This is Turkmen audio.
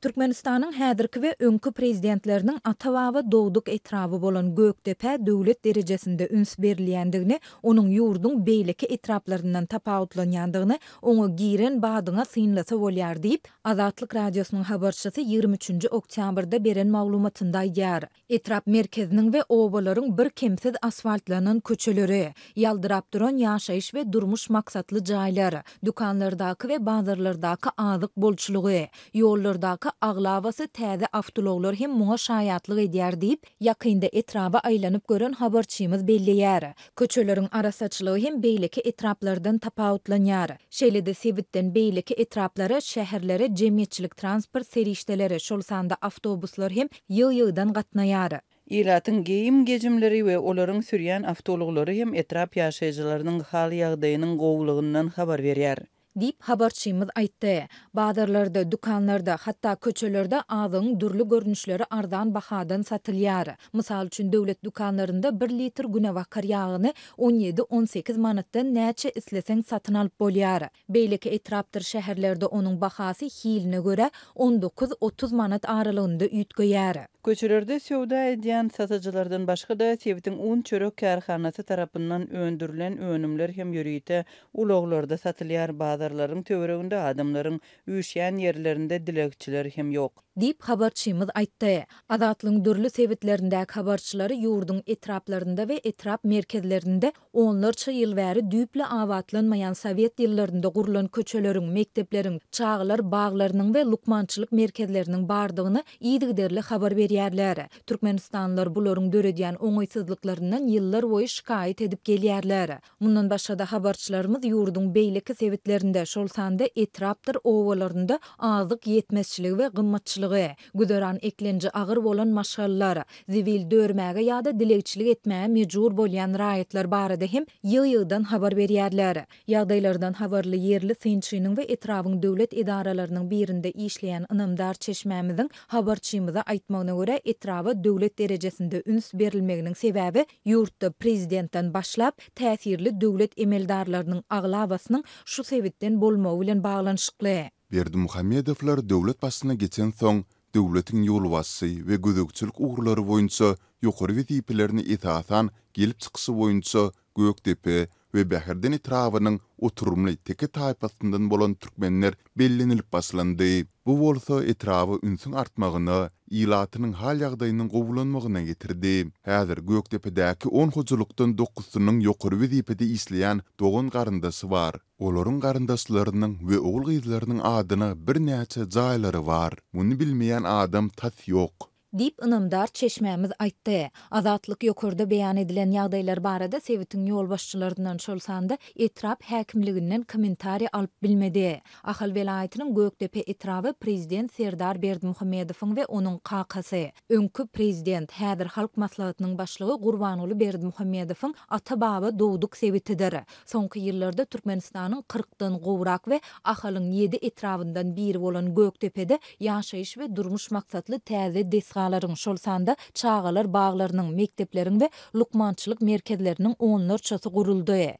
Türkmenistanyň häzirki we öňkü prezidentleriniň ata-baba dowduk etrabı bolan Göktepe döwlet derejesinde üns berilýändigini, onuň ýurduň beýleki etraplaryndan tapawutlanýandygyny oňa giren badyňa synlasa bolýar diýip Azatlyk radiosynyň habarçysy 23 oktýabrda beren maglumatynda aýdýar. Etrap merkeziniň we obalaryň bir kemsiz asfaltlanan köçeleri, ýaldyrap duran ýaşaýyş we durmuş maksatly jaýlary, dukanlardaky we bazarlardaky azyk bolçulugy, ýollardaky aglawasy täze awtologlar hem muňa şaýatlyk edýär diýip ýakynda etraba aýlanyp gören habarçymyz belleýär. Köçeleriň arasaçylygy hem beýleki etraplardan tapawutlanýar. Şeýle-de sebitden beýleki etraplary şäherlere jemgyýetçilik transport serişdeleri, şol sanda awtobuslar hem ýyl-ýydan gatnaýar. Ýylatyň geyim gejimleri we olaryň sürýän awtologlary hem etrap ýaşaýjylarynyň hal ýagdaýynyň gowlugyndan habar berýär. Dip habarçymyz aýtdy. Bazarlarda, dukanlarda, hatda köçelerde azyň dürli görnüşleri ardan bahadan satylýar. Mysal üçin döwlet dukanlarynda 1 litr günewakar ýagyny 17-18 manatdan näçe isleseň satyn alyp bolýar. Beýleki etrapdyr şäherlerde onuň bahasy hiline göre 19-30 manat aralygynda üýtgeýär. Köçelerde söwda edýän satyjylardan başga da Sebitiň un çörek kärhanasy tarapyndan öndürilen önümler hem ýörüýte ulaglarda satylýar. Bazarlaryň töwereginde adamlaryň üýşýän ýerlerinde dilekçiler hem ýok. Dip habarçymyz aýtdy. Azatlyň dürli sebitlerindäki habarçylary ýurduň etraplarynda we etrap merkezlerinde onlarça ýyl bäri düýple awatlanmaýan Sowet ýyllarynda gurulan köçeleriň, mektepleriň, çağlar baglarynyň we lukmançylyk merkezleriniň bardygyny ýygyderli habar berýärler. Türkmenistanlylar bularyň döredýän oňaýsyzlyklaryndan ýyllar boýy şikaýet edip gelýärler. Mundan başga da habarçylarymyz ýurduň beýleki sebitlerinde, şol sanda etrapdyr owalarynda azyk ýetmezçiligi we gymmatçylygy, güderan eklenji agyr bolan maşgallar, zivil dörmäge ýa-da dilekçilik etmäge mejbur bolýan raýatlar barada hem ýygy-ýydan habar berýärler. Ýagdaýlardan habarly ýerli synçynyň we etrabyň döwlet edaralarynyň birinde işleýän ynamdar çeşmämiziň habarçymyza aýtmagyna görä etraba döwlet derejesinde üns berilmeginiň sebäbi ýurtda prezidentden başlap täsirli döwlet emeldarlarynyň aglawasynyň şu sebitden bolmagy bilen baglanyşykly. Berdimuhamedowlar döwlet başyna geçen soň döwletiň ýolbasçy we gödekçilik ugrulary boýunça ýokary wezipelerini etasan gelip çykyşy boýunça Göktepe we Bäherden etrabynyň oturumly teke taýpasyndan bolan türkmenler bellenilip başlandy. Bu bolsa etrabı ünsün artmagyny, ýylatynyň hal ýagdaýynyň gowulanmagyna getirdi. Häzir Göktepe'däki 10 hojulukdan 9-synyň ýokary wezipede isleýän dogan garyndaşy bar. Olaryň garyndaşlarynyň we ogul gyzlarynyň adyny bir näçe jaýlary bar. Muny bilmeýän adam tas ýok. Dip ynamdar çeşmämiz aýtdy. Azatlyk ýokurda beýan edilen ýagdaýlar barada Sebitiň ýolbaşçylaryndan şol sanda etrap häkimliginden kommentari alyp bilmedi. Ahal velaýatynyň Göktepe etrabı prezident Serdar Berdimuhamedowyň we onuň kakasy, öňkü prezident häzir halk maslahatynyň başlygy Gurbanuly Berdimuhamedowyň ata-baba dowduk sebitidir. Soňky ýyllarda Türkmenistanyň 40-dan gowrak we ahalyň 7 etrabyndan biri bolan Göktepe'de ýaşaýyş we durmuş maksatly täze desgalaryň şol sanda çağalar baglarynyň, mektepleriň we lukmançylyk merkezleriniň onlarçasy guruldy.